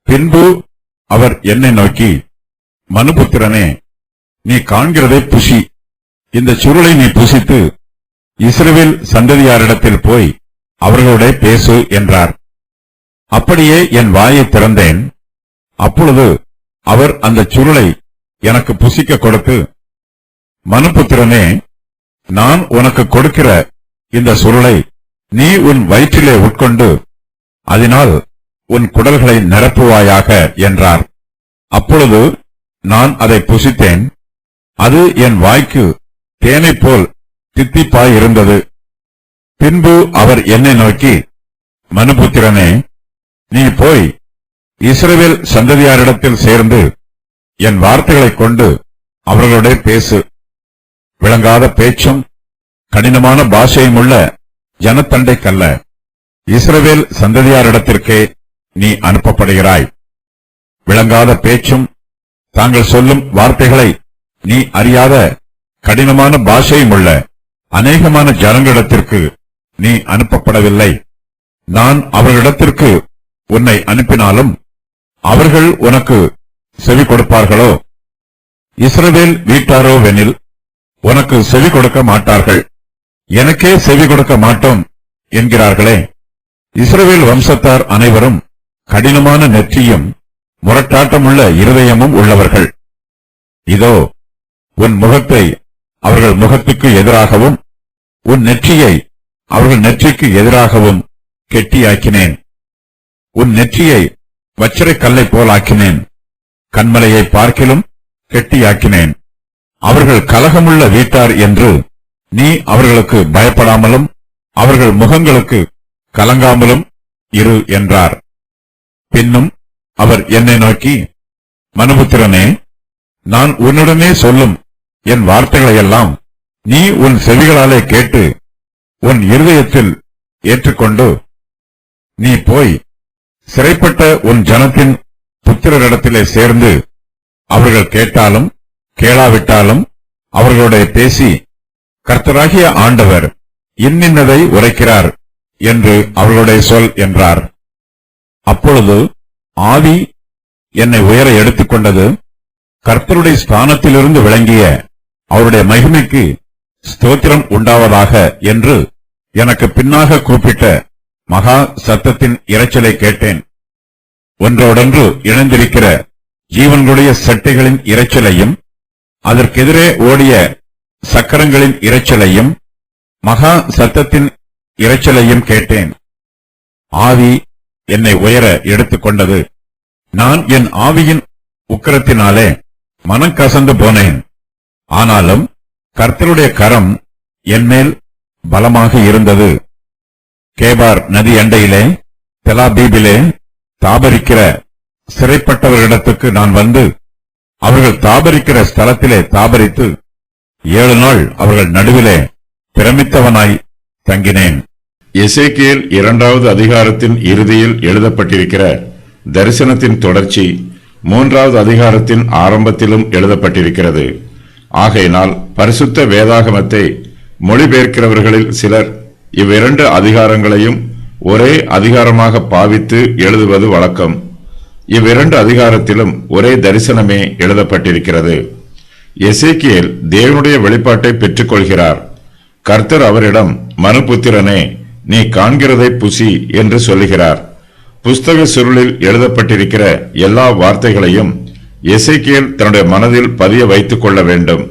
பின்பு அவர் என்னை நோக்கி, மனுபுத்திரனே, நீ காண்கிறதை புசி. இந்த சுருளை நீ புசித்து இஸ்ரவேல் சந்ததியாரிடத்தில் போய் அவர்களோட பேசு என்றார். அப்படியே என் வாயை திறந்தேன். அப்பொழுது அவர் அந்த சுருளை எனக்கு புசிக்க கொடுத்து, மனுபுத்திரனே, நான் உனக்கு கொடுக்கிற இந்த சுருளை நீ உன் வயிற்றிலே உட்கொண்டு அதனால் உன் குடல்களை நிரப்புவாயாக என்றார். அப்பொழுது நான் அதை புசித்தேன். அது என் வாய்க்கு தேனைப் போல் தித்திப்பாயிருந்தது. பின்பு அவர் என்னை நோக்கி, மனுபுத்திரனே, நீ போய் இஸ்ரவேல் சந்ததியாரிடத்தில் சேர்ந்து என் வார்த்தைகளைக் கொண்டு அவர்களோட பேசு. விளங்காத பேச்சும் கடினமான பாஷையும் உள்ள ஜனத்தண்டைக்கல்ல, இஸ்ரவேல் சந்ததியாரிடத்திற்கே நீ அனுப்பப்படுகிறாய். விளங்காத பேச்சும் தாங்கள் சொல்லும் வார்த்தைகளை நீ அறியாத கடினமான பாஷையும் உள்ள அநேகமான ஜனங்களிடத்திற்கு நீ அனுப்பப்படவில்லை. நான் அவர்களிடத்திற்கு உன்னை அனுப்பினாலும் அவர்கள் உனக்கு செவி கொடுப்பார்களோ? இஸ்ரவேல் வீட்டாரோவெனில் உனக்கு செவி கொடுக்க மாட்டார்கள். எனக்கே செவி கொடுக்க மாட்டோம் என்கிறார்களே. இஸ்ரவேல் வம்சத்தார் அனைவரும் கடினமான நெற்றியும் முரட்டாட்டமுள்ள இருதயமும் உள்ளவர்கள். இதோ, உன் முகத்தை அவர்கள் முகத்துக்கு எதிராகவும் உன் நெற்றியை அவர்கள் நெற்றிக்கு எதிராகவும் கெட்டியாக்கினேன். உன் நெற்றியை வச்சிரைக் கல்லைப் போலாக்கினேன். கண்மலையை பார்க்கிலும் கெட்டியாக்கினேன். அவர்கள் கலகமுள்ள வீட்டார் என்று நீ அவர்களுக்கு பயப்படாமலும் அவர்கள் முகங்களுக்கு கலங்காமலும் இரு என்றார். பின்னும் அவர் என்னை நோக்கி, மனுபுத்திரனே, நான் உன்னுடனே சொல்லும் என் வார்த்தைகளையெல்லாம் நீ உன் செவிகளாலே கேட்டு உன் இருதயத்தில் ஏற்றுக்கொண்டு நீ போய் சிறைப்பட்ட உன் ஜனத்தின் புத்திரரிடத்திலே சேர்ந்து அவர்கள் கேட்டாலும் கேளாவிட்டாலும் அவர்களோட பேசி, கர்த்தராகிய ஆண்டவர் இன்னின்னதை உரைக்கிறார் என்று அவர்களோட சொல் என்றார். அப்பொழுது ஆவி என்னை உயர எடுத்துக்கொண்டது. கர்த்தருடைய ஸ்தானத்திலிருந்து விளங்கிய அவருடைய மகிமைக்கு ஸ்தோத்திரம் உண்டாவதாக என்று எனக்கு பின்னாக கூப்பிட்ட மகா சத்தத்தின் இரைச்சலை கேட்டேன். ஒன்றோடொன்று இணைந்திருக்கிற ஜீவன்களுடைய சட்டைகளின் இரைச்சலையும் அதற்கெதிரே ஓடிய சக்கரங்களின் இரைச்சலையும் மகா சத்தத்தின் இரைச்சலையும் கேட்டேன். ஆவி என்னை உயர எடுத்துக்கொண்டது. நான் என் ஆவியின் உக்கிரத்தினாலே மனம் கசந்து போனேன். ஆனாலும் கர்த்தருடைய கரம் என்மேல் பலமாக இருந்தது. கேபார் நதி அண்டையிலே தெலாபீபிலே தாபரிக்கிற சிறைப்பட்டவர்களிடத்துக்கு நான் வந்து அவர்கள் தாபரிக்கிற ஸ்தலத்திலே தாபரித்து 7 நாள் அவர்கள் நடுவிலே பிரமித்தவனாய் தங்கினேன். எசேக்கியேல் 2வது அதிகாரத்தின் இறுதியில் எழுதப்பட்டிருக்கிற தரிசனத்தின் தொடர்ச்சி 3வது அதிகாரத்தின் ஆரம்பத்திலும் எழுதப்பட்டிருக்கிறது. ஆகையினால் பரிசுத்த வேதாகமத்தை மொழிபெயர்க்கிறவர்களில் சிலர் இவ்விரண்டு அதிகாரங்களையும் ஒரே அதிகாரமாக பாவித்து எழுதுவது வழக்கம். இவ்விரண்டு அதிகாரத்திலும் ஒரே தரிசனமே எழுதப்பட்டிருக்கிறது. எசேக்கியேல் தேவனுடைய வெளிப்பாட்டை பெற்றுக் கொள்கிறார். கர்த்தர் அவரிடம், மனுபுத்திரனே, நீ காண்கிறதை புசி என்று சொல்லுகிறார். புஸ்தக சுருளில் எழுதப்பட்டிருக்கிற எல்லா வார்த்தைகளையும் எசேக்கியேல் தன்னுடைய மனதில் பதிய வைத்துக் கொள்ள வேண்டும்.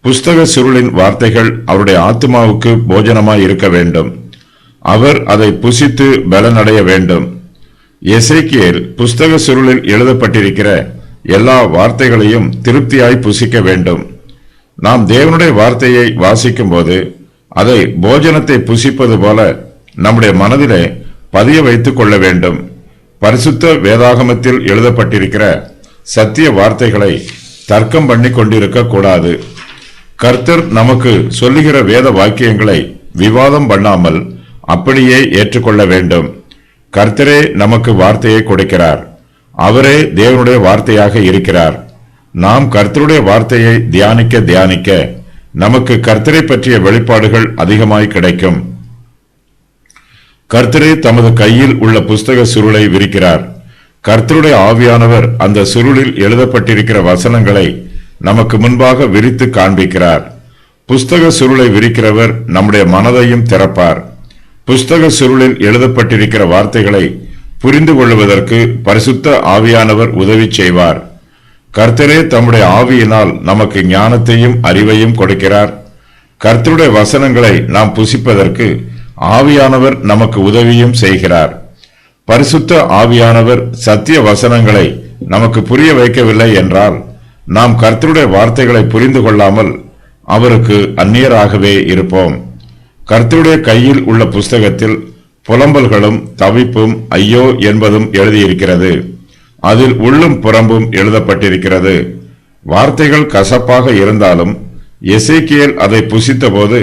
புஸ்தக சுருளின் வார்த்தைகள் அவருடைய ஆத்துமாவுக்கு போஜனமாய் இருக்க வேண்டும். அவர் அதை புசித்து பலனடைய வேண்டும். எசேக்கியேல் புஸ்தக சுருளில் எழுதப்பட்டிருக்கிற எல்லா வார்த்தைகளையும் திருப்தியாய் புசிக்க வேண்டும். நாம் தேவனுடைய வார்த்தையை வாசிக்கும் போது அதை போஜனத்தை புசிப்பது போல நம்முடைய மனதிலே பதிய வைத்துக் கொள்ள வேண்டும். பரிசுத்த வேதாகமத்தில் எழுதப்பட்டிருக்கிற சத்திய வார்த்தைகளை தர்க்கம் பண்ணி கொண்டிருக்க கூடாது. கர்த்தர் நமக்கு சொல்லுகிற வேத வாக்கியங்களை விவாதம் பண்ணாமல் அப்படியே ஏற்றுக்கொள்ள வேண்டும். கர்த்தரே நமக்கு வார்த்தையை கொடுக்கிறார். அவரே தேவனுடைய வார்த்தையாக இருக்கிறார். நாம் கர்த்தருடைய வார்த்தையை தியானிக்க தியானிக்க நமக்கு கர்த்தரை பற்றிய வெளிப்பாடுகள் அதிகமாய் கிடைக்கும். கர்த்தரே தமது கையில் உள்ள புஸ்தக சுருளை விரிக்கிறார். கர்த்தருடைய ஆவியானவர் அந்த சுருளில் எழுதப்பட்டிருக்கிற வசனங்களை நமக்கு முன்பாக விரித்து காண்பிக்கிறார். புஸ்தக சுருளை விரிக்கிறவர் நம்முடைய மனதையும் திறப்பார். புஸ்தக சுருளில் எழுதப்பட்டிருக்கிற வார்த்தைகளை புரிந்து கொள்வதற்கு பரிசுத்த ஆவியானவர் உதவி செய்வார். கர்த்தரே தம்முடைய ஆவியினால் நமக்கு ஞானத்தையும் அறிவையும் கொடுக்கிறார். கர்த்தருடைய வசனங்களை நாம் புசிப்பதற்கு ஆவியானவர் நமக்கு உதவியும் செய்கிறார். பரிசுத்த ஆவியானவர் சத்திய வசனங்களை நமக்கு புரிய வைக்கவில்லை என்றால் நாம் கர்த்தருடைய வார்த்தைகளை புரிந்து கொள்ளாமல் அவருக்கு அந்நியராகவே இருப்போம். கர்த்தருடைய கையில் உள்ள புஸ்தகத்தில் புலம்பல்களும் தவிப்பும் ஐயோ என்பதும் எழுதியிருக்கிறது. அதில் உள்ளும் புறம்பும் எழுதப்பட்டிருக்கிறது. வார்த்தைகள் கசப்பாக இருந்தாலும் எசேக்கியேல் அதை புசித்தபோது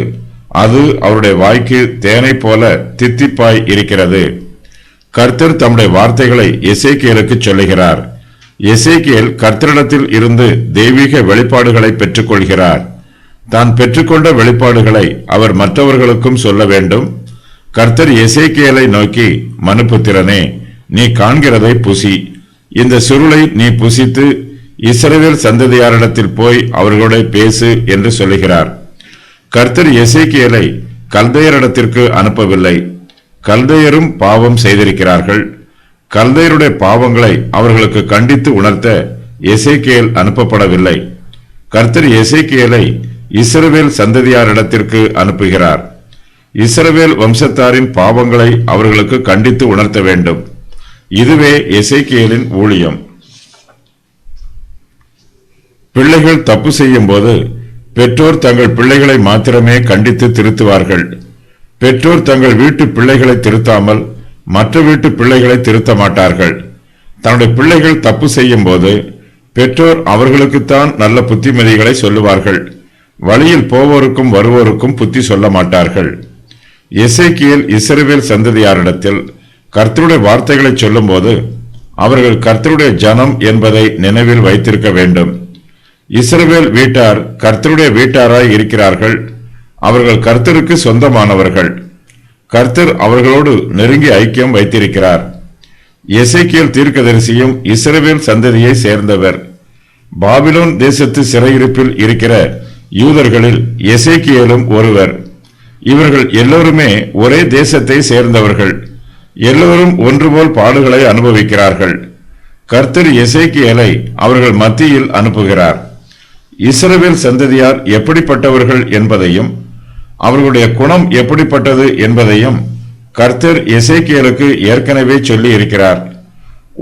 அது அவருடைய வாய்க்கு தேனை போல தித்திப்பாய் இருக்கிறது. கர்த்தர் தம்முடைய வார்த்தைகளை எசேக்கியேலுக்கு சொல்லுகிறார். எசேக்கியேல் கர்த்தரிடத்தில் இருந்து தெய்வீக வெளிப்பாடுகளை பெற்றுக் கொள்கிறார். தான் பெற்றுக்கொண்ட வெளிப்பாடுகளை அவர் மற்றவர்களுக்கும் சொல்ல வேண்டும். கர்த்தர் எசேக்கியேலை நோக்கி, மனுபுத்திரனே, நீ காண்கிறதை புசி. இந்த சுருளை நீ புசித்து இஸ்ரவேல் சந்ததியாரிடத்தில் போய் அவர்களோட பேசு என்று சொல்லுகிறார். கர்த்தர் எசேக்கியேலை கல்தையரிடத்திற்கு அனுப்பவில்லை. கல்தையரும் பாவம் செய்திருக்கிறார்கள். கல்தையருடைய பாவங்களை அவர்களுக்கு கண்டித்து உணர்த்த எசேக்கியேல் அனுப்பப்படவில்லை. கர்த்தர் எசேக்கியேலை இஸ்ரவேல் சந்ததியாரிடத்திற்கு அனுப்புகிறார். இஸ்ரவேல் வம்சத்தாரின் பாவங்களை அவர்களுக்கு கண்டித்து உணர்த்த வேண்டும். இதுவே எசேக்கியேலின் ஊழியம். பிள்ளைகள் தப்பு செய்யும் போது பெற்றோர் தங்கள் பிள்ளைகளை மாத்திரமே கண்டித்து திருத்துவார்கள். பெற்றோர் தங்கள் வீட்டு பிள்ளைகளை திருத்தாமல் மற்ற வீட்டு பிள்ளைகளை திருத்த மாட்டார்கள். தன்னுடைய பிள்ளைகள் தப்பு செய்யும் போது பெற்றோர் அவர்களுக்குத்தான் நல்ல புத்திமதிகளை சொல்லுவார்கள். வழியில் போவோருக்கும் வருவோருக்கும் புத்தி சொல்ல மாட்டார்கள். எசேக்கியேல் இஸ்ரவேல் சந்ததியாரிடத்தில் கர்த்தருடைய வார்த்தைகளை சொல்லும் போது அவர்கள் கர்த்தருடைய ஜனம் என்பதை நினைவில் வைத்திருக்க வேண்டும். இஸ்ரவேல் வீட்டார் கர்த்தருடைய வீட்டாராய் இருக்கிறார்கள். அவர்கள் கர்த்தருக்கு சொந்தமானவர்கள். கர்த்தர் அவர்களோடு நெருங்கி ஐக்கியம் வைத்திருக்கிறார். எசேக்கியேல் தீர்க்கதரிசியும் இஸ்ரவேல் சந்ததியை சேர்ந்தவர். பாபிலோன் தேசத்து சிறையிருப்பில் இருக்கிற யூதர்களில் எசேக்கியேலும் ஒருவர். இவர்கள் எல்லோருமே ஒரே தேசத்தை சேர்ந்தவர்கள். எல்லோரும் ஒன்றுபோல் பாடுகளை அனுபவிக்கிறார்கள். கர்த்தர் எசேக்கியேலை அவர்கள் மத்தியில் அனுப்புகிறார். இஸ்ரவேல் சந்ததியார் எப்படிப்பட்டவர்கள் என்பதையும் அவர்களுடைய குணம் எப்படிப்பட்டது என்பதையும் கர்த்தர் எசேக்கியேலுக்கு ஏற்கனவே சொல்லி இருக்கிறார்.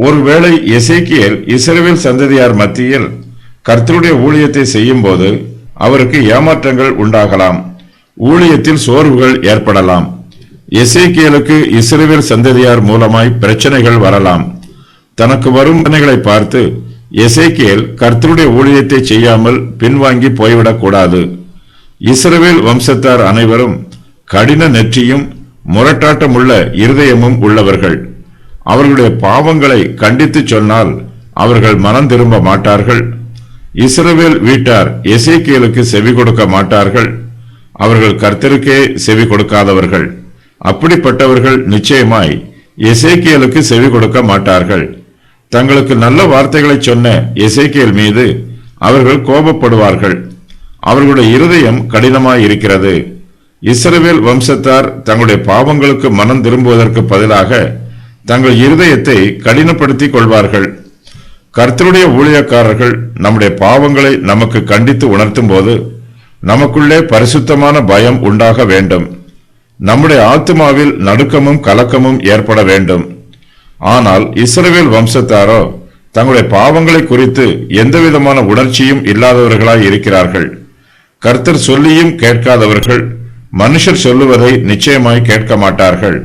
ஒருவேளை எசேக்கியேல் இஸ்ரவேல் சந்ததியார் மத்தியில் கர்த்தருடைய ஊழியத்தை செய்யும் போது அவருக்கு ஏமாற்றங்கள் உண்டாகலாம். ஊழியத்தில் சோர்வுகள் ஏற்படலாம். எசேக்கியேலுக்கு இஸ்ரவேல் சந்ததியார் மூலமாய் பிரச்சனைகள் வரலாம். தனக்கு வரும் பிரச்சனைகளை பார்த்து எசேக்கியேல் கர்த்தருடைய ஊழியத்தை செய்யாமல் பின்வாங்கி போய்விடக்கூடாது. இஸ்ரவேல் வம்சத்தார் அனைவரும் கடின நெற்றியும் முரட்டாட்டமுள்ள இருதயமும் உள்ளவர்கள். அவர்களுடைய பாவங்களை கண்டித்து சொன்னால் அவர்கள் மனம் திரும்ப மாட்டார்கள். இஸ்ரவேல் வீட்டார் எசேக்கியேலுக்கு செவி கொடுக்க மாட்டார்கள். அவர்கள் கர்த்தருக்கே செவி கொடுக்காதவர்கள். அப்படிப்பட்டவர்கள் நிச்சயமாய் எசேக்கியேலுக்கு செவி கொடுக்க மாட்டார்கள். தங்களுக்கு நல்ல வார்த்தைகளை சொன்ன எசேக்கியேல் மீது அவர்கள் கோபப்படுவார்கள். அவர்களுடைய இருதயம் கடினமாயிருக்கிறது. இஸ்ரவேல் வம்சத்தார் தங்களுடைய பாவங்களுக்கு மனம் திரும்புவதற்கு பதிலாக தங்கள் இருதயத்தை கடினப்படுத்திக் கொள்வார்கள். கர்த்தருடைய ஊழியக்காரர்கள் நம்முடைய பாவங்களை நமக்கு கண்டித்து உணர்த்தும் போது நமக்குள்ளே பரிசுத்தமான பயம் உண்டாக வேண்டும். நம்முடைய ஆத்துமாவில் நடுக்கமும் கலக்கமும் ஏற்பட வேண்டும். ஆனால் இஸ்ரவேல் வம்சத்தாரோ தங்களுடைய பாவங்களை குறித்து எந்தவிதமான உணர்ச்சியும் இல்லாதவர்களாய் இருக்கிறார்கள். கர்த்தர் சொல்லியும் கேட்காதவர்கள். மனுஷர் சொல்லுவதை நிச்சயமாய் கேட்க மாட்டார்கள்.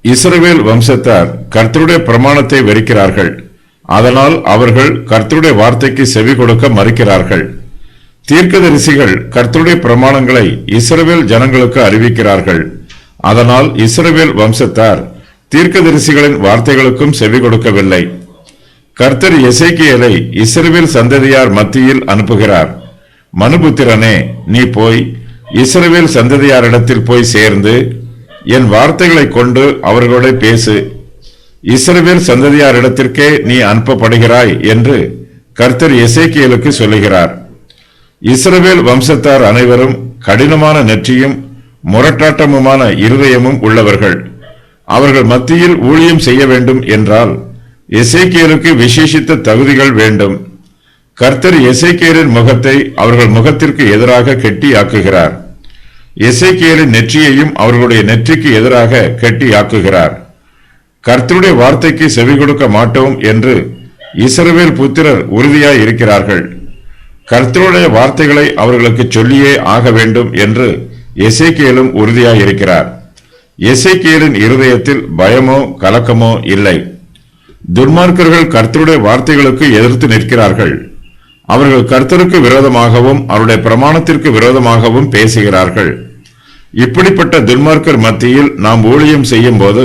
இஸ்ரவேல் வம்சத்தார் கர்த்தருடைய பிரமாணத்தை வெறுக்கிறார்கள். அதனால் அவர்கள் கர்த்தருடைய வார்த்தைக்கு செவி கொடுக்க மறுக்கிறார்கள். தீர்க்கதரிசிகள் கர்த்தருடைய பிரமாணங்களை இஸ்ரவேல் ஜனங்களுக்கு அறிவிக்கிறார்கள். அதனால் இஸ்ரவேல் வம்சத்தார் தீர்க்கதரிசிகளின் வார்த்தைகளுக்கும் செவி கொடுக்கவில்லை. கர்த்தர் எசேக்கியேலை இஸ்ரவேல் சந்ததியார் மத்தியில் அனுப்புகிறார். மனுபுத்திரனே, நீ போய் இஸ்ரவேல் சந்ததியாரிடத்தில் போய் சேர்ந்து என் வார்த்தைகளை கொண்டு அவர்களோட பேசு. இஸ்ரவேல் சந்ததியாரிடத்திற்கே நீ அனுப்பப்படுகிறாய் என்று கர்த்தர் எசேக்கியேலுக்கு சொல்லுகிறார். இஸ்ரவேல் வம்சத்தார் அனைவரும் கடினமான நெற்றியும் முரட்டாட்டமுமான இருதயமும் உள்ளவர்கள். அவர்கள் மத்தியில் ஊழியம் செய்ய வேண்டும் என்றால் எசேக்கியேலுக்கு விசேஷித்த தகுதிகள் வேண்டும். கர்த்தர் எசேக்கியேலின் முகத்தை அவர்கள் முகத்திற்கு எதிராக கெட்டியாக்குகிறார். எசேக்கியேலின் நெற்றியையும் அவர்களுடைய நெற்றிக்கு எதிராக கெட்டியாக்குகிறார். கர்த்தருடைய வார்த்தைக்கு செவி கொடுக்க மாட்டோம் என்று இஸ்ரவேல் புத்திரர் உறுதியாய் இருக்கிறார்கள். கர்த்தருடைய வார்த்தைகளை அவர்களுக்கு சொல்லியே ஆக வேண்டும் என்று எசேக்கியேலும் உறுதியாய் இருக்கிறார். எசேக்கியேலின் இருதயத்தில் பயமோ கலக்கமோ இல்லை. துன்மார்க்கர்கள் கர்த்தருடைய வார்த்தைகளுக்கு எதிர்த்து நிற்கிறார்கள். அவர்கள் கர்த்தருக்கு விரோதமாகவும் அவருடைய பிரமாணத்திற்கு விரோதமாகவும் பேசுகிறார்கள். இப்படிப்பட்ட துன்மார்க்கர் மத்தியில் நாம் ஊழியம் செய்யும் போது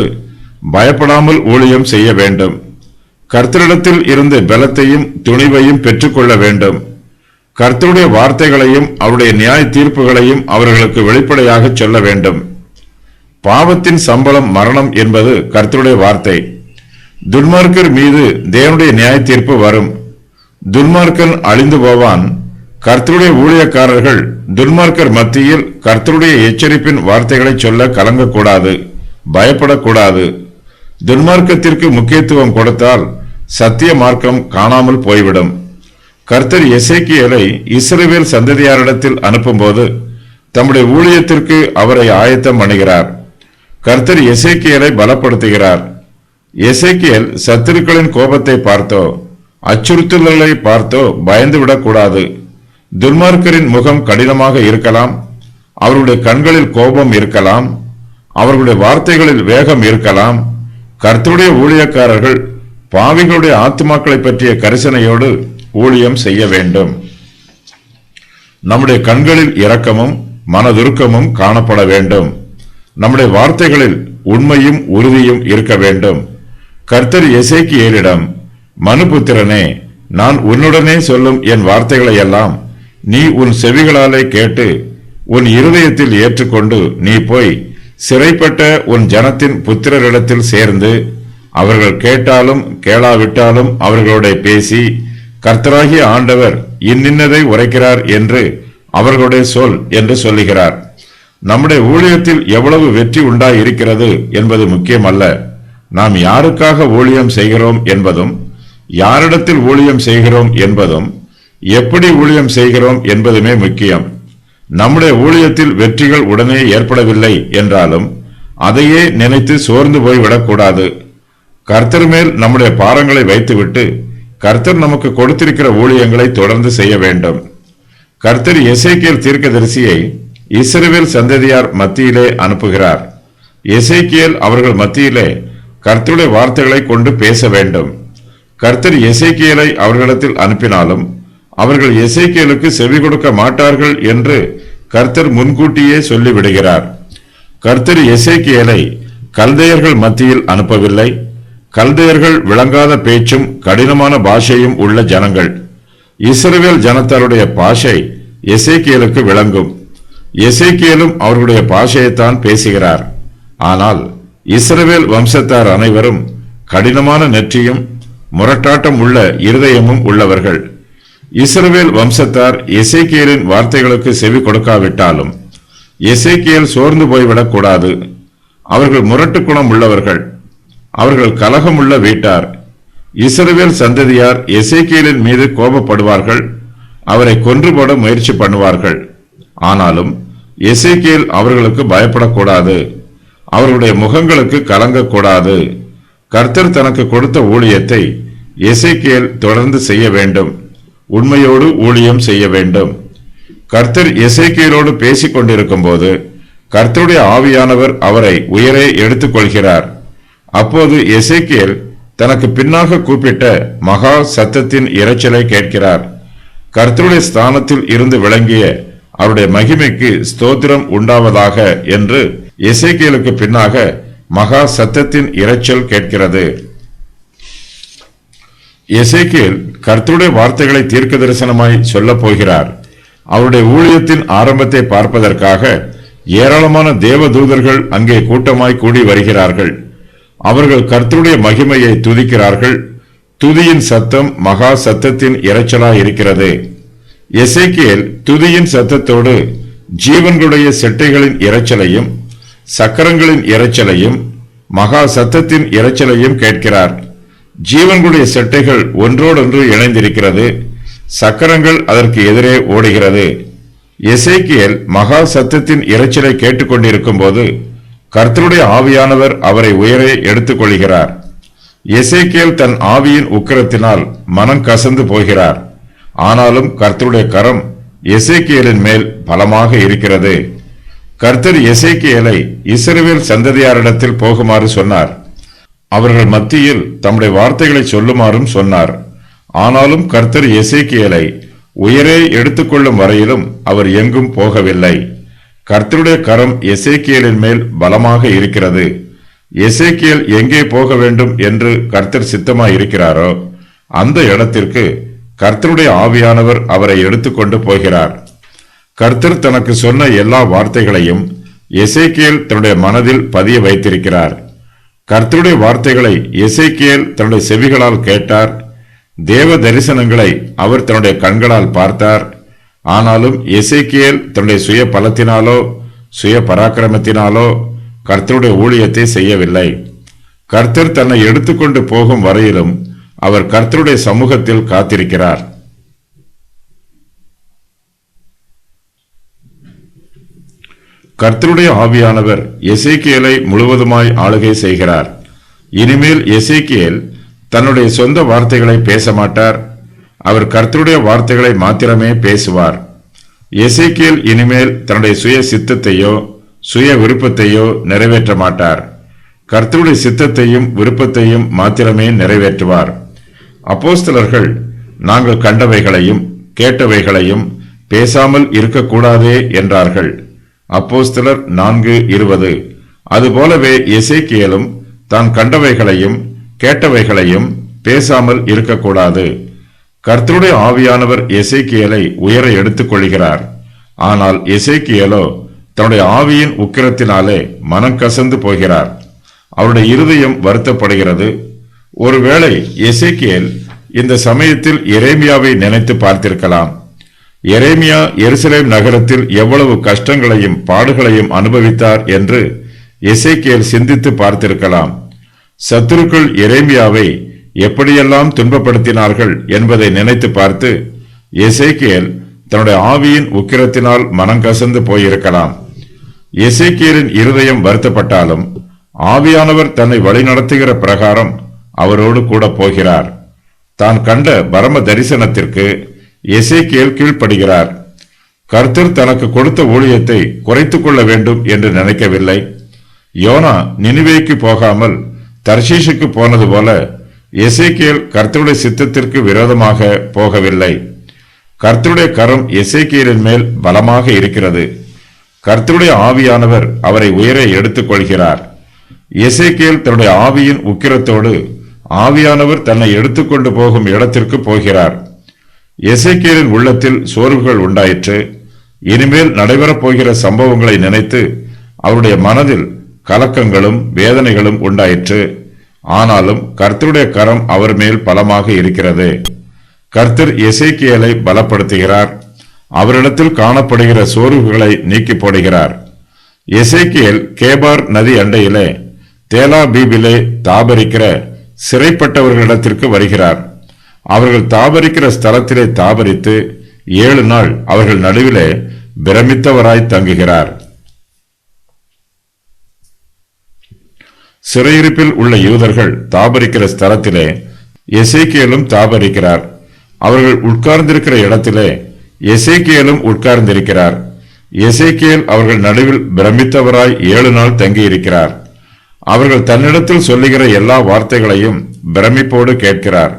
பயப்படாமல் ஊழியம் செய்ய வேண்டும். கர்த்தரிடத்தில் இருந்து பலத்தையும் துணிவையும் பெற்றுக்கொள்ள வேண்டும். கர்த்தருடைய வார்த்தைகளையும் அவருடைய நியாய தீர்ப்புகளையும் அவர்களுக்கு வெளிப்படையாக சொல்ல வேண்டும். பாவத்தின் சம்பளம் மரணம் என்பது கர்த்தருடைய வார்த்தை. துன்மார்க்கர் மீது தேவனுடைய நியாய தீர்ப்பு வரும். துன்மார்க்கன் அழிந்து போவான். கர்த்தருடைய ஊழியக்காரர்கள் துன்மார்க்கர் மத்தியில் கர்த்தருடைய எச்சரிப்பின் வார்த்தைகளை சொல்ல கலங்கக்கூடாது, பயப்படக்கூடாது. துன்மார்க்கத்திற்கு முக்கியத்துவம் கொடுத்தால் சத்திய மார்க்கம் காணாமல் போய்விடும். கர்த்தர் எசேக்கியேலை இஸ்ரவேல் சந்ததியாரிடத்தில் அனுப்பும்போது தம்முடைய ஊழியத்திற்கு அவரை ஆயத்தம் பண்ணுகிறார். கர்த்தர் எசேக்கியேலை பலப்படுத்துகிறார். எசேக்கியேல் சத்துருக்களின் கோபத்தை பார்த்தோ அச்சுறுத்தல்களை பார்த்தோ பயந்துவிடக் கூடாது. துன்மார்க்கரின் முகம் கடினமாக இருக்கலாம், அவருடைய கண்களில் கோபம் இருக்கலாம், அவர்களுடைய வார்த்தைகளில் வேகம் இருக்கலாம். கர்த்தருடைய ஊழியக்காரர்கள் பாவிகளுடைய ஆத்துமாக்களை பற்றிய கரிசனையோடு ஊழியம் செய்ய வேண்டும். நம்முடைய கண்களில் இரக்கமும் மனதுருக்கமும் காணப்பட வேண்டும். நம்முடைய வார்த்தைகளில் உண்மையும் உறுதியும் இருக்க வேண்டும். கர்த்தர் எசேக்கியேலிடம், மனுபுத்திரனே, நான் உன்னுடனே சொல்லும் என் வார்த்தைகளை எல்லாம் நீ உன் செவிகளாலே கேட்டு உன் இருதயத்தில் ஏற்றுக்கொண்டு நீ போய் சிறைப்பட்ட உன் ஜனத்தின் புத்திரரிடத்தில் சேர்ந்து அவர்கள் கேட்டாலும் கேளாவிட்டாலும் அவர்களோட பேசி கர்த்தராகிய ஆண்டவர் இன்னின்னதை உரைக்கிறார் என்று அவர்களுடைய சொல் என்று சொல்லுகிறார். நம்முடைய ஊழியத்தில் எவ்வளவு வெற்றி உண்டாயிருக்கிறது என்பது முக்கியமல்ல. நாம் யாருக்காக ஊழியம் செய்கிறோம் என்பதும், யாரிடத்தில் ஊழியம் செய்கிறோம் என்பதும், எப்படி ஊழியம் செய்கிறோம் என்பதுமே முக்கியம். நம்முடைய ஊழியத்தில் வெற்றிகள் உடனே ஏற்படவில்லை என்றாலும் அதையே நினைத்து சோர்ந்து போய்விடக்கூடாது. கர்த்தர் மேல் நம்முடைய பாரங்களை வைத்துவிட்டு கர்த்தர் நமக்கு கொடுத்திருக்கிற ஊழியங்களை தொடர்ந்து செய்ய வேண்டும். கர்த்தர் எசேக்கியேல் தீர்க்கதரிசியை இஸ்ரவேல் சந்ததியார் மத்தியிலே அனுப்புகிறார். எசேக்கியேல் அவர்கள் மத்தியிலே கர்த்தருடைய வார்த்தைகளை கொண்டு பேச வேண்டும். கர்த்தர் எசேக்கியேலை அவர்களிடத்தில் அனுப்பினாலும் அவர்கள் எசேக்கியேலுக்கு செவி கொடுக்க மாட்டார்கள் என்று கர்த்தர் முன்கூட்டியே சொல்லிவிடுகிறார். கர்த்தர் எசேக்கியேலை கல்தையர்கள் மத்தியில் அனுப்பவில்லை. கல்தையர்கள் விளங்காத பேச்சும் கடினமான பாஷையும் உள்ள ஜனங்கள். இஸ்ரவேல் ஜனத்தாருடைய பாஷை எசேக்கியேலுக்கு விளங்கும். எசேக்கியேலும் அவர்களுடைய பாஷையைத்தான் பேசுகிறார். ஆனால் இஸ்ரவேல் வம்சத்தார் அனைவரும் கடினமான நெற்றியும் முரட்டாட்டம் உள்ள இருதயமும் உள்ளவர்கள். இஸ்ரவேல் வம்சத்தார் எசேக்கியேலின் வார்த்தைகளுக்கு செவி கொடுக்காவிட்டாலும் எசேக்கியேல் சோர்ந்து போய்விடக் கூடாது. அவர்கள் முரட்டு குணம் உள்ளவர்கள். அவர்கள் கலகமுள்ள வீட்டார். இஸ்ரவேல் சந்ததியார் எசேக்கியேலின் மீது கோபப்படுவார்கள், அவரை கொன்று போட முயற்சி பண்ணுவார்கள். ஆனாலும் எசேக்கியேல் அவர்களுக்கு பயப்படக்கூடாது, அவர்களுடைய முகங்களுக்கு கலங்கக்கூடாது. கர்த்தர் தனக்கு கொடுத்த ஊழியத்தை எசேக்கியேல் தொடர்ந்து செய்ய வேண்டும். உண்மையோடு ஊழியம் செய்ய வேண்டும். கர்த்தர் எசேக்கியேலோடு பேசிக் கொண்டிருக்கும் போது கர்த்தருடைய ஆவியானவர் அவரை உயரே எடுத்துக்கொள்கிறார். அப்போது எசேக்கியேல் தனக்கு பின்னாக கூப்பிட்ட மகா சத்தத்தின் இரைச்சலை கேட்கிறார். கர்த்தருடைய ஸ்தானத்தில் இருந்து விளங்கிய அவருடைய மகிமைக்கு ஸ்தோத்திரம் உண்டாவதாக என்று எசேக்கியேலுக்கு பின்னாக மகா சத்தத்தின் இரைச்சல் கேட்கிறது. எசேக்கியேல் கர்த்தருடைய வார்த்தைகளை தீர்க்க தரிசனமாய் சொல்ல போகிறார். அவருடைய ஊழியத்தின் ஆரம்பத்தை பார்ப்பதற்காக ஏராளமான தேவதூதர்கள் அங்கே கூட்டமாய் கூடி வருகிறார்கள். அவர்கள் கர்த்தருடைய மகிமையை துதிக்கிறார்கள். துதியின் சத்தம் மகா சத்தத்தின் இரைச்சலாய் இருக்கிறது. எசேக்கியேல் துதியின் சத்தத்தோடு ஜீவன்களுடைய செட்டைகளின் இரைச்சலையும் சக்கரங்களின் இரைச்சலையும் மகா சத்தத்தின் இரைச்சலையும் கேட்கிறார். ஜீவன்களுடைய செட்டைகள் ஒன்றோடொன்று இணைந்திருக்கிறது. சக்கரங்கள் அதற்கு எதிரே ஓடுகிறது. எசேக்கியேல் மகா சத்தத்தின் இரைச்சலை கேட்டுக்கொண்டிருக்கும் போது கர்த்தருடைய ஆவியானவர் அவரை உயரே எடுத்துக் கொள்கிறார். எசேக்கியேல் தன் ஆவியின் உக்கிரத்தினால் மனம் கசந்து போகிறார். ஆனாலும் கர்த்தருடைய கரம் எசேக்கியேலின் மேல் பலமாக இருக்கிறது. கர்த்தர் எசேக்கியேலை இஸ்ரவேல் சந்ததியாரிடத்தில் போகுமாறு சொன்னார். அவர்கள் மத்தியில் தம்முடைய வார்த்தைகளை சொல்லுமாறும் சொன்னார். ஆனாலும் கர்த்தர் எசேக்கியேலை உயரே எடுத்துக்கொள்ளும் வரையிலும் அவர் எங்கும் போகவில்லை. கர்த்தருடைய கரம் எசேக்கியேலின் மேல் பலமாக இருக்கிறது. எசேக்கியேல் எங்கே போக வேண்டும் என்று கர்த்தர் சித்தமாய் இருக்கிறாரோ அந்த இடத்திற்கு கர்த்தருடைய ஆவியானவர் அவரை எடுத்துக்கொண்டு போகிறார். கர்த்தர் தனக்கு சொன்ன எல்லா வார்த்தைகளையும் எசேக்கியேல் தன்னுடைய மனதில் பதிய வைத்திருக்கிறார். கர்த்தருடைய வார்த்தைகளை எசேக்கியேல் தன்னுடைய செவிகளால் கேட்டார். தேவ தரிசனங்களை அவர் தன்னுடைய கண்களால் பார்த்தார். ஆனாலும் எசேக்கியேல் தன்னுடைய சுய பலத்தினாலோ சுய பராக்கிரமத்தினாலோ கர்த்தருடைய ஊழியத்தை செய்யவில்லை. கர்த்தர் தன்னை எடுத்துக்கொண்டு போகும் வரையிலும் அவர் கர்த்தருடைய சமூகத்தில் காத்திருக்கிறார். கர்த்தருடைய ஆவியானவர் எசேக்கியேலை முழுவதுமாய் ஆளுகை செய்கிறார். இனிமேல் எசேக்கியேல் தன்னுடைய சொந்த வார்த்தைகளை பேச மாட்டார். அவர் கர்த்தருடைய வார்த்தைகளை மாத்திரமே பேசுவார். எசேக்கியேல் இனிமேல் தன்னுடைய சுய சித்தத்தையோ சுய விருப்பத்தையோ நிறைவேற்ற மாட்டார். கர்த்தருடைய சித்தத்தையும் விருப்பத்தையும் மாத்திரமே நிறைவேற்றுவார். அப்போஸ்தலர்கள் நாங்கள் கண்டவைகளையும் கேட்டவைகளையும் பேசாமல் இருக்கக்கூடாதே என்றார்கள். அப்போஸ்தலர் 4:20. அதுபோலவே எசேக்கியேலும் தான் கண்டவைகளையும் கேட்டவைகளையும் பேசாமல் இருக்கக்கூடாது. கர்த்தருடைய ஆவியானவர் எசேக்கியேலை உயர எடுத்துக் கொள்கிறார். ஆனால் எசேக்கியேலோ தன்னுடைய ஆவியின் உக்கிரத்தினாலே மனம் கசந்து போகிறார். அவருடைய இருதயம் வருத்தப்படுகிறது. ஒருவேளை எசேக்கியேல் இந்த சமயத்தில் எரேமியாவை நினைத்து பார்த்திருக்கலாம். எரேமியா எருசலேம் நகரத்தில் எவ்வளவு கஷ்டங்களையும் பாடுகளையும் அனுபவித்தார் என்று எசேக்கியேல் சிந்தித்து பார்த்திருக்கலாம். சத்துருக்கள் எரேமியாவை எப்படியெல்லாம் துன்பப்படுத்தினார்கள் என்பதை நினைத்து பார்த்து எசேக்கியேல் தன்னுடைய ஆவியின் உக்கிரத்தினால் மனங்கசந்து போயிருக்கலாம். எசேக்கியேலின் இருதயம் வருத்தப்பட்டாலும் ஆவியானவர் தன்னை வழிநடத்துகிற பிரகாரம் அவரோடு கூட போகிறார். தான் கண்ட பரம தரிசனத்திற்கு எசேக்கியேல் கீழ்ப்படுகிறார். கர்த்தர் தனக்கு கொடுத்த ஊழியத்தை குறைத்துக் கொள்ள வேண்டும் என்று நினைக்கவில்லை. யோனா நினிவேக்கு போகாமல் தர்ஷீஷுக்கு போனது போல எசேக்கியேல் கர்த்தருடைய சித்தத்திற்கு விரோதமாக போகவில்லை. கர்த்தருடைய கரம் எசேக்கியேலின் மேல் பலமாக இருக்கிறது. கர்த்தருடைய ஆவியானவர் அவரை உயரே எடுத்துக் கொள்கிறார். எசேக்கியேல் தன்னுடைய ஆவியின் உக்கிரத்தோடு ஆவியானவர் தன்னை எடுத்துக்கொண்டு போகும் இடத்திற்கு போகிறார். எசேக்கியேலின் உள்ளத்தில் சோர்வுகள் உண்டாயிற்று. இனிமேல் நடைபெறப் போகிற சம்பவங்களை நினைத்து அவருடைய மனதில் கலக்கங்களும் வேதனைகளும் உண்டாயிற்று. ஆனாலும் கர்த்தருடைய கரம் அவர் மேல் பலமாக இருக்கிறது. கர்த்தர் எசேக்கியேலை பலப்படுத்துகிறார். அவரிடத்தில் காணப்படுகிற சோர்வுகளை நீக்கி போடுகிறார். எசேக்கியேல் கேபார் நதி அண்டையிலே தேலாபீபிலே தாபரிக்கிற சிறைப்பட்டவர்களிடத்திற்கு வருகிறார். அவர்கள் தாபரிக்கிற ஸ்தலத்திலே தாபரித்து 7 நாள் அவர்கள் நடுவிலே பிரமித்தவராய் தங்குகிறார். சிறையிருப்பில் உள்ள யூதர்கள் தாபரிக்கிற ஸ்தலத்திலே எசேக்கியேலும் தாபரிக்கிறார். அவர்கள் உட்கார்ந்திருக்கிற இடத்திலே எசேக்கியேலும் உட்கார்ந்திருக்கிறார். எசேக்கியேல் அவர்கள் நடுவில் பிரமித்தவராய் 7 நாள் தங்கியிருக்கிறார். அவர்கள் தன்னிடத்தில் சொல்லுகிற எல்லா வார்த்தைகளையும் பிரமிப்போடு கேட்கிறார்.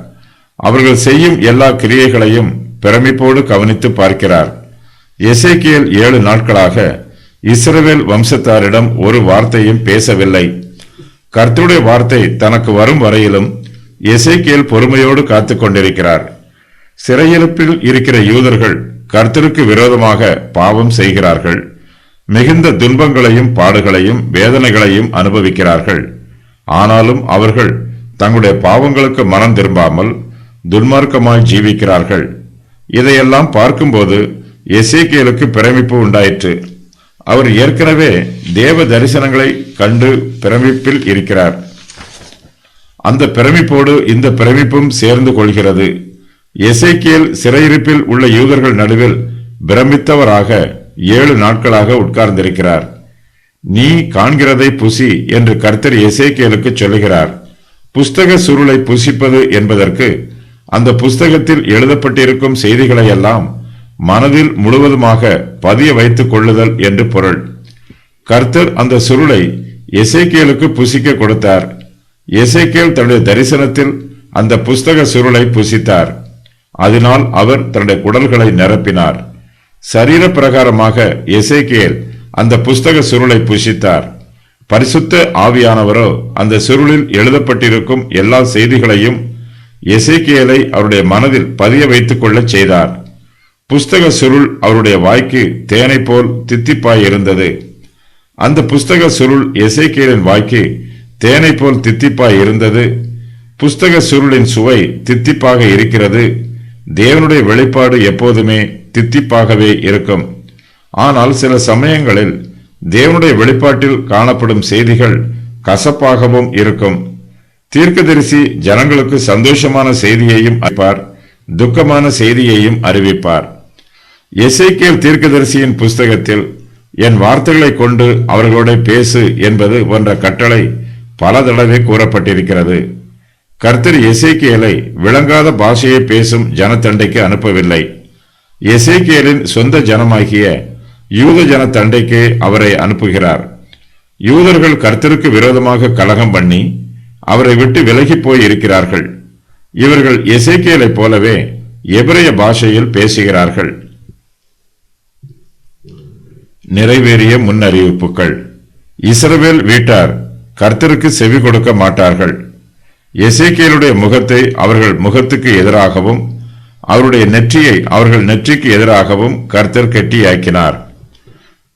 அவர்கள் செய்யும் எல்லா கிரியைகளையும் பிரமிப்போடு கவனித்து பார்க்கிறார். எசேக்கியேல் 7 நாட்களாக இஸ்ரவேல் வம்சத்தாரிடம் ஒரு வார்த்தையும் பேசவில்லை. கர்த்தருடைய வார்த்தை தனக்கு வரும் வரையிலும் எசேக்கியேல் பொறுமையோடு காத்துக் கொண்டிருக்கிறார். சிறையிருப்பில் இருக்கிற யூதர்கள் கர்த்தருக்கு விரோதமாக பாவம் செய்கிறார்கள். மிகுந்த துன்பங்களையும் பாடுகளையும் வேதனைகளையும் அனுபவிக்கிறார்கள். ஆனாலும் அவர்கள் தங்களுடைய பாவங்களுக்கு மனம் திரும்பாமல் துன்மார்க்கமாய் ஜீவிக்கிறார்கள். இதையெல்லாம் பார்க்கும்போது எசேக்கியேலுக்கு பிரமிப்பு உண்டாயிற்று. அவர் ஏற்கனவே தேவ தரிசனங்களை கண்டு பிரமிப்பில் இருக்கிறார். அந்த பிரமிப்போடு இந்த பிரமிப்பும் சேர்ந்து கொள்கிறது. எசேக்கியேல் சிறையிருப்பில் உள்ள யூதர்கள் நடுவில் பிரமித்தவராக 7 நாட்களாக உட்கார்ந்திருக்கிறார். நீ காண்கிறதை புசி என்று கர்த்தர் எசேக்கியேலுக்கு சொல்லுகிறார். புஸ்தக சுருளை புசிப்பது என்பதற்கு அந்த புஸ்தகத்தில் எழுதப்பட்டிருக்கும் செய்திகளை எல்லாம் மனதில் முழுவதுமாக பதிய வைத்துக் கொள்ளுதல் என்று பொருள். கர்த்தர் அந்த சுருளை எசேக்கியேலுக்கு புசிக்க கொடுத்தார். எசேக்கியேல் தன்னுடைய தரிசனத்தில் அந்த புஸ்தக சுருளை புசித்தார். அதனால் அவர் தன்னுடைய குடல்களை நிரப்பினார். சரீர பிரகாரமாக எசேக்கியேல் அந்த புஸ்தக சுருளை புசித்தார். பரிசுத்த ஆவியானவரோ அந்த சுருளில் எழுதப்பட்டிருக்கும் எல்லா செய்திகளையும் எசேக்கியேலை அவருடைய மனதில் பதிய வைத்துக் கொள்ளச் செய்தார். புஸ்தக சுருள் அவருடைய வாய்க்கு தேனை போல் தித்திப்பாய் இருந்தது. அந்த புஸ்தக சுருள் எசேக்கியேலின் வாய்க்கு தேனை போல் தித்திப்பாய் இருந்தது. புஸ்தக சுருளின் சுவை தித்திப்பாக இருக்கிறது. தேவனுடைய வெளிப்பாடு எப்போதுமே தித்திப்பாகவே இருக்கும். ஆனால் சில சமயங்களில் தேவனுடைய வெளிப்பாட்டில் காணப்படும் செய்திகள் கசப்பாகவும் இருக்கும். தீர்க்கதரிசி ஜனங்களுக்கு சந்தோஷமான செய்தியையும் அறிவிப்பார், துக்கமான செய்தியையும் அறிவிப்பார். எசேக்கியேல் தீர்க்கதரிசியின் புஸ்தகத்தில் என் வார்த்தைகளை கொண்டு அவர்களோட பேசு என்பது போன்ற கட்டளை பல தடவை கூறப்பட்டிருக்கிறது. கர்த்தர் எசேக்கியேலை விளங்காத பாஷையை பேசும் ஜனத்தண்டைக்கு அனுப்பவில்லை. எசேக்கியேலின் சொந்த ஜனமாகிய யூத ஜனத்தண்டைக்கு அவரை அனுப்புகிறார். யூதர்கள் கர்த்தருக்கு விரோதமாக கலகம் பண்ணி அவரை விட்டு விலகி போய் இருக்கிறார்கள். இவர்கள் எசேக்கியேலை போலவே எபிரேய பாஷையில் பேசுகிறார்கள். நிறைவேறிய முன்னறிவிப்புகள். இஸ்ரவேல் வீட்டார் கர்த்தருக்கு செவி கொடுக்க மாட்டார்கள். எசேக்கியேலுடைய முகத்தை அவர்கள் முகத்துக்கு எதிராகவும் அவருடைய நெற்றியை அவர்கள் நெற்றிக்கு எதிராகவும் கர்த்தர் கெட்டியாக்கினார்.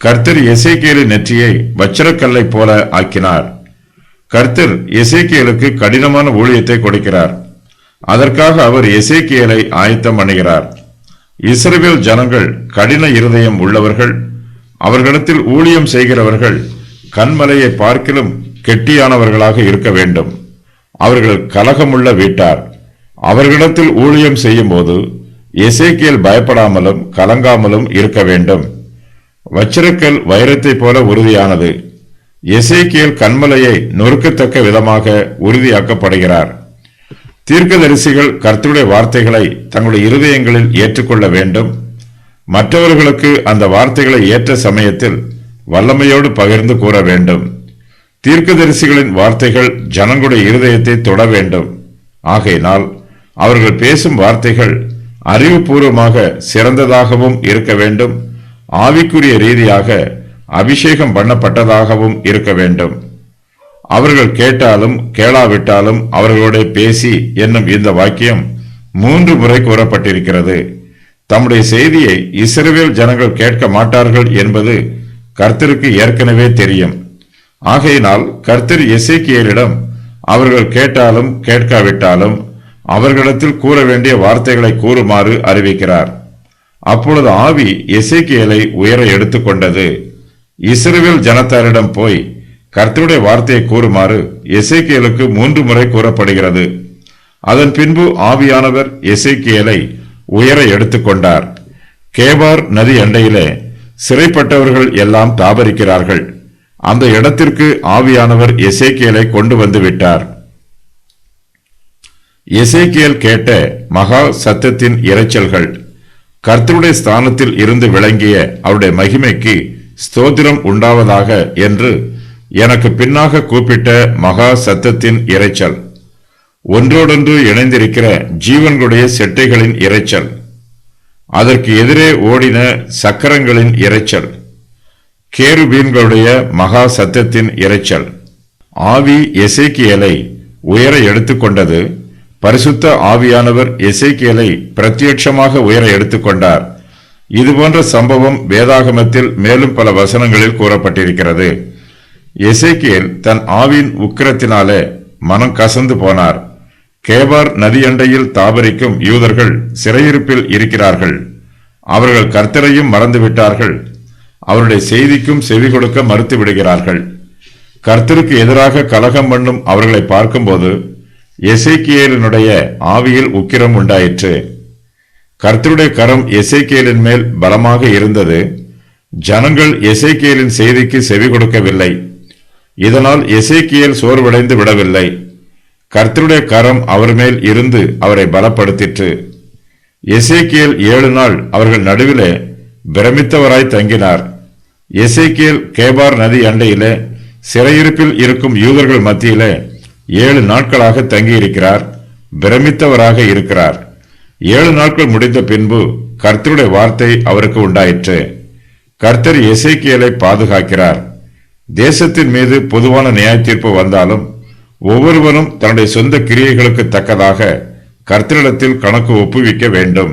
கர்த்தர் எசேக்கியேலின் நெற்றியை வச்சிரக்கல்லை போல ஆக்கினார். கர்த்தர் எசேக்கியேலுக்கு கடினமான ஊழியத்தை கொடுக்கிறார். அதற்காக அவர் எசேக்கியேலை ஆயத்தம் பண்ணுகிறார். இஸ்ரவேல் ஜனங்கள் கடின இருதயம் உள்ளவர்கள். அவர்களிடத்தில் ஊழியம் செய்கிறவர்கள் கண்மலையை பார்க்கிலும் கெட்டியானவர்களாக இருக்க வேண்டும். அவர்கள் கலகமுள்ள வீட்டார். அவர்களிடத்தில் ஊழியம் செய்யும் போது எசேக்கியேல் பயப்படாமலும் கலங்காமலும் இருக்க வேண்டும். வச்சிரக்கல் வைரத்தை போல உறுதியானது. எசேக்கியேல் கண்மலையை நொறுக்கத்தக்க விதமாக உறுதியாக்கப்படுகிறார். தீர்க்கதரிசிகள் கர்த்தருடைய வார்த்தைகளை தங்களுடைய இருதயங்களில் ஏற்றுக்கொள்ள வேண்டும். மற்றவர்களுக்கு அந்த வார்த்தைகளை ஏற்ற சமயத்தில் வல்லமையோடு பகிர்ந்து கூற வேண்டும். தீர்க்கதரிசிகளின் வார்த்தைகள் ஜனங்களுடைய இருதயத்தை தொட வேண்டும். ஆகையினால் அவர்கள் பேசும் வார்த்தைகள் அறிவுபூர்வமாக சிறந்ததாகவும் இருக்க வேண்டும். ஆவிக்குரிய ரீதியாக அபிஷேகம் பண்ணப்பட்டதாகவும் இருக்க வேண்டும். அவர்கள் கேட்டாலும் கேளாவிட்டாலும் அவர்களோட பேசி என்னும் இந்த வாக்கியம் 3 முறை கூறப்பட்டிருக்கிறது. தம்முடைய செய்தியை இஸ்ரவேல் ஜனங்கள் கேட்க மாட்டார்கள் என்பது கர்த்தருக்கு ஏற்கனவே தெரியும். ஆகையினால் கர்த்தர் எசேக்கியேலிடம் அவர்கள் கேட்டாலும் கேட்காவிட்டாலும் அவர்களிடத்தில் கூற வேண்டிய வார்த்தைகளை கூறுமாறு அறிவிக்கிறார். அப்பொழுது ஆவி எசேக்கியேலை உயர எடுத்துக்கொண்டது. இஸ்ரவேல் ஜனத்தாரிடம் போய் கர்த்தருடைய வார்த்தையை கூறுமாறு எசேக்கியேலுக்கு 3 முறை கூறப்படுகிறது. அதன் பின்பு ஆவியானவர் எசேக்கியேலை உயர எடுத்துக்கொண்டார். கேபார் நதி அண்டையிலே சிறைப்பட்டவர்கள் எல்லாம் தாபரிக்கிறார்கள். அந்த இடத்திற்கு ஆவியானவர் எசேக்கியேலை கொண்டு வந்து விட்டார். எசேக்கியேல் கேட்ட மகா சத்தத்தின் இரைச்சல்கள். கர்த்தருடைய ஸ்தானத்தில் இருந்து விளங்கிய அவருடைய மகிமைக்கு ஸ்தோத்திரம் உண்டாவதாக என்று எனக்கு பின்னாக கூப்பிட்ட மகா சத்தத்தின் இரைச்சல். ஒன்றோடொன்று இணைந்திருக்கிற ஜீவன்களுடைய செட்டைகளின் இரைச்சல். அதற்கு எதிரே ஓடின சக்கரங்களின் இரைச்சல். கேருபீன்களுடைய மகா சத்தத்தின் இரைச்சல். ஆவி எசேக்கியேலை உயர எடுத்துக்கொண்டது. பரிசுத்த ஆவியானவர் எசேக்கியேலை பிரத்யட்சமாக உயர எடுத்துக்கொண்டார். இதுபோன்ற சம்பவம் வேதாகமத்தில் மேலும் பல வசனங்களில் கூறப்பட்டிருக்கிறது. எசேக்கியேல் தன் ஆவின் உக்கிரத்தினாலே மனம் கசந்து போனார். கேபார் நதியண்டையில் தாபரிக்கும் யூதர்கள் சிறையிருப்பில் இருக்கிறார்கள். அவர்கள் கர்த்தரையும் மறந்துவிட்டார்கள். அவருடைய செய்திக்கும் செவி கொடுக்க மறுத்து விடுகிறார்கள். கர்த்தருக்கு எதிராக கலகம் பண்ணும் அவர்களை பார்க்கும்போது எசேக்கியேலினுடைய ஆவியில் உக்கிரம் உண்டாயிற்று. கர்த்தருடைய கரம் எசேக்கியேலின் மேல் பலமாக இருந்தது. ஜனங்கள் எசேக்கியேலின் செய்திக்கு செவி கொடுக்கவில்லை. இதனால் எசேக்கியேல் சோர்வடைந்து விடவில்லை. கர்த்தருடைய கரம் அவர் மேல் இருந்து அவரை பலப்படுத்திற்று. எசேக்கியேல் 7 நாள் அவர்கள் நடுவிலே பிரமித்தவராய் தங்கினார். எசேக்கியேல் கேபார் நதி அண்டையிலே சிறையிருப்பில் இருக்கும் யூதர்கள் மத்தியிலே 7 நாட்களாக தங்கியிருக்கிறார். பிரமித்தவராக இருக்கிறார். 7 நாட்கள் முடிந்த பின்பு கர்த்தருடைய வார்த்தை அவருக்கு உண்டாயிற்று. கர்த்தர் எசேக்கியேலை பாதுகாக்கிறார். தேசத்தின் மீது பொதுவான நியாய தீர்ப்பு வந்தாலும் ஒவ்வொருவரும் தன்னுடைய சொந்த கிரியைகளுக்கு தக்கதாக கர்த்தரிடத்தில் கணக்கு ஒப்புவிக்க வேண்டும்.